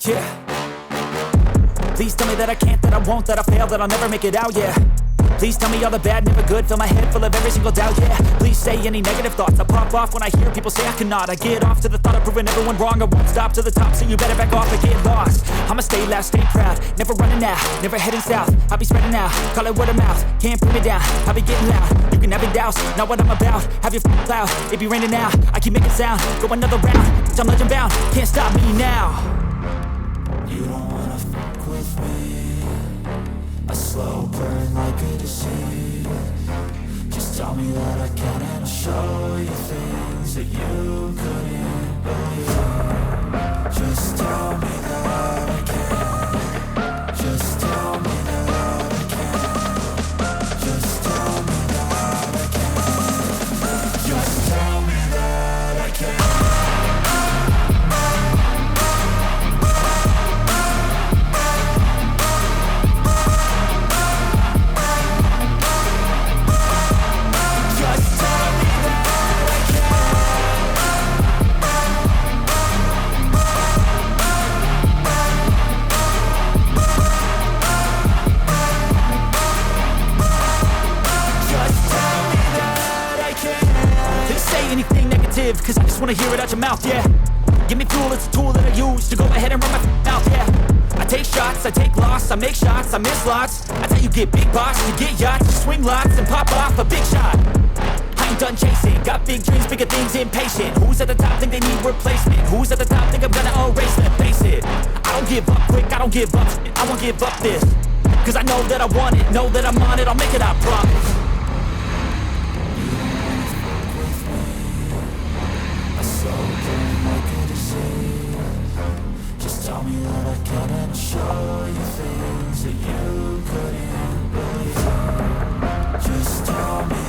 Yeah. Please tell me that I can't, that I won't, that I fail, that I'll never make it out, yeah. Please tell me all the bad, never good, fill my head full of every single doubt, yeah. Please say any negative thoughts, I pop off when I hear people say I cannot. I get off to the thought of proving everyone wrong, I won't stop to the top, so you better back off and get lost. I'ma stay loud, stay proud, never running out, never heading south. I'll be spreading out, call it word of mouth, can't put me down, I'll be getting loud. You can have your doubts, not what I'm about, have your cloud, it be raining now, I keep making sound, go another round, bitch, I'm legend bound, can't stop me now. You don't wanna fuck with me, a slow burn like a disease. Just tell me that I can and I'll show you things that you couldn't believe. Just tell me that I can. Just tell me that I can. Just tell me that I can. Just tell me that I can. Cause I just wanna hear it out your mouth, yeah. Give me fuel, it's a tool that I use to go ahead and run my mouth, yeah. I take shots, I take loss, I make shots, I miss lots. That's how you get big box, you get yachts, you swing lots and pop off a big shot. I ain't done chasing, got big dreams, bigger things, impatient. Who's at the top think they need replacement? Who's at the top think I'm gonna erase them? Face it, I don't give up quick, I don't give up, I won't give up this. Cause I know that I want it, know that I'm on it, I'll make it, I promise. Tell me that I can and I'll show you things that you couldn't believe. Just tell me